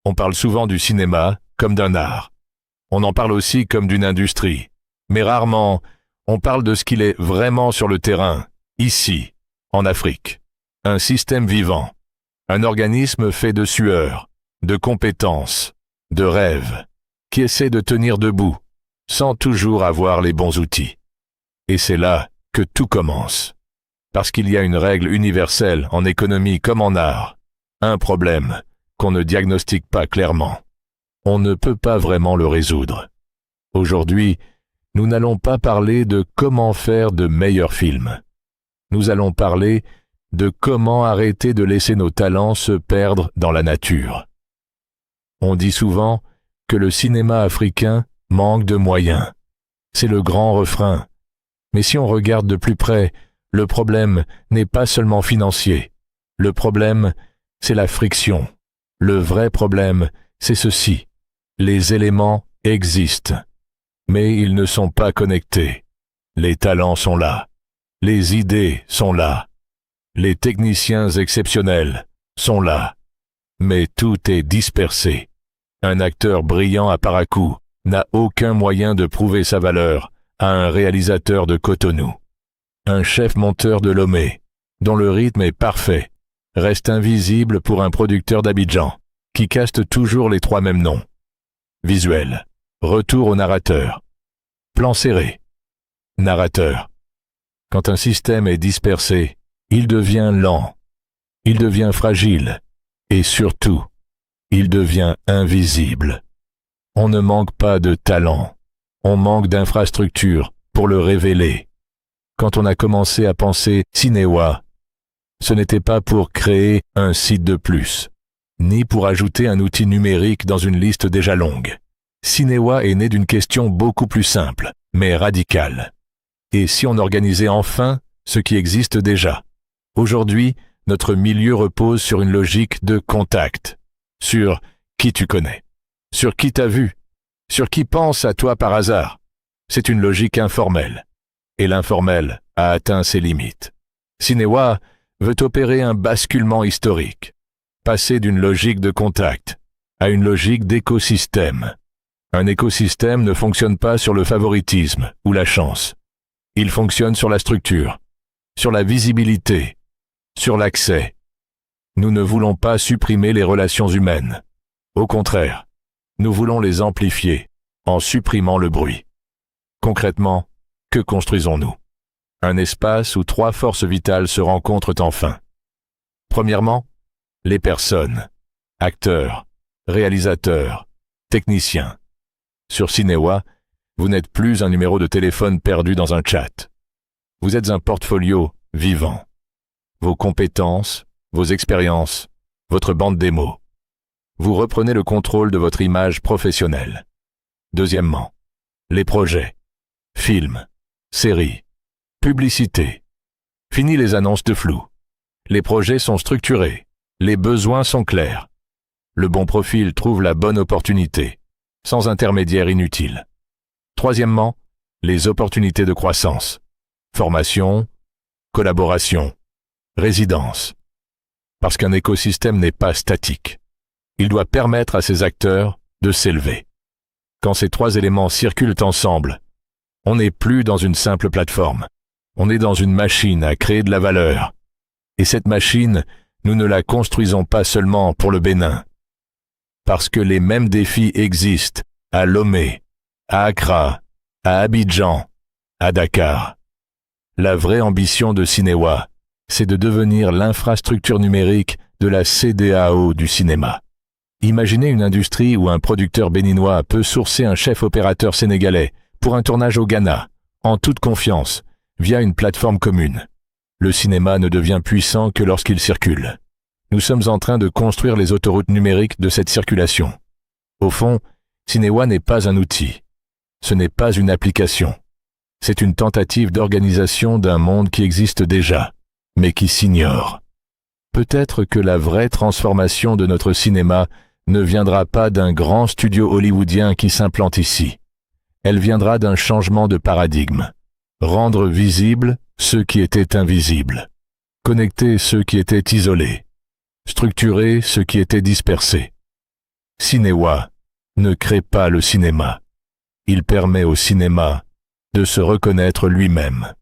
On parle souvent du cinéma comme d'un art. On en parle aussi comme d'une industrie. Mais rarement, on parle de ce qu'il est vraiment sur le terrain, ici, en Afrique. Un système vivant. Un organisme fait de sueur, de compétences, de rêves, qui essaie de tenir debout, sans toujours avoir les bons outils. Et c'est là que tout commence. Parce qu'il y a une règle universelle en économie comme en art. Un problème qu'on ne diagnostique pas clairement. On ne peut pas vraiment le résoudre. Aujourd'hui, nous n'allons pas parler de comment faire de meilleurs films. Nous allons parler de comment arrêter de laisser nos talents se perdre dans la nature. On dit souvent que le cinéma africain manque de moyens. C'est le grand refrain. Mais si on regarde de plus près, le problème n'est pas seulement financier. Le problème, c'est la friction. Le vrai problème, c'est ceci. Les éléments existent, mais ils ne sont pas connectés. Les talents sont là. Les idées sont là. Les techniciens exceptionnels sont là. Mais tout est dispersé. Un acteur brillant à Parakou n'a aucun moyen de prouver sa valeur à un réalisateur de Cotonou. Un chef-monteur de Lomé, dont le rythme est parfait, reste invisible pour un producteur d'Abidjan, qui caste toujours les 3 mêmes noms. Visuel, retour au narrateur. Plan serré. Narrateur. Quand un système est dispersé, il devient lent, il devient fragile, et surtout, il devient invisible. On ne manque pas de talent, on manque d'infrastructures pour le révéler. Quand on a commencé à penser Cinéwa, ce n'était pas pour créer un site de plus, ni pour ajouter un outil numérique dans une liste déjà longue. Cinéwa est né d'une question beaucoup plus simple, mais radicale. Et si on organisait enfin ce qui existe déjà? Aujourd'hui, notre milieu repose sur une logique de contact, sur qui tu connais, sur qui t'as vu, sur qui pense à toi par hasard. C'est une logique informelle. Et l'informel a atteint ses limites. Cinéwa veut opérer un basculement historique, passer d'une logique de contact à une logique d'écosystème. Un écosystème ne fonctionne pas sur le favoritisme ou la chance. Il fonctionne sur la structure, sur la visibilité, sur l'accès. Nous ne voulons pas supprimer les relations humaines. Au contraire, nous voulons les amplifier en supprimant le bruit. Concrètement, que construisons-nous? Un espace où 3 forces vitales se rencontrent enfin. Premièrement, les personnes, acteurs, réalisateurs, techniciens. Sur Cinéwa, vous n'êtes plus un numéro de téléphone perdu dans un chat. Vous êtes un portfolio vivant. Vos compétences, vos expériences, votre bande démo. Vous reprenez le contrôle de votre image professionnelle. Deuxièmement, les projets, films, séries, publicités. Fini les annonces de flou. Les projets sont structurés, les besoins sont clairs. Le bon profil trouve la bonne opportunité, sans intermédiaire inutile. Troisièmement, les opportunités de croissance. Formation, collaboration, résidence. Parce qu'un écosystème n'est pas statique. Il doit permettre à ses acteurs de s'élever. Quand ces 3 éléments circulent ensemble, on n'est plus dans une simple plateforme. On est dans une machine à créer de la valeur. Et cette machine, nous ne la construisons pas seulement pour le Bénin. Parce que les mêmes défis existent à Lomé, à Accra, à Abidjan, à Dakar. La vraie ambition de Cinéwa, c'est de devenir l'infrastructure numérique de la CEDEAO du cinéma. Imaginez une industrie où un producteur béninois peut sourcer un chef opérateur sénégalais pour un tournage au Ghana, en toute confiance, via une plateforme commune. Le cinéma ne devient puissant que lorsqu'il circule. Nous sommes en train de construire les autoroutes numériques de cette circulation. Au fond, Cinéwa n'est pas un outil. Ce n'est pas une application. C'est une tentative d'organisation d'un monde qui existe déjà, mais qui s'ignore. Peut-être que la vraie transformation de notre cinéma ne viendra pas d'un grand studio hollywoodien qui s'implante ici. Elle viendra d'un changement de paradigme. Rendre visibles ceux qui étaient invisibles. Connecter ceux qui étaient isolés. Structurer ceux qui étaient dispersés. cinéwa ne crée pas le cinéma. Il permet au cinéma de se reconnaître lui-même.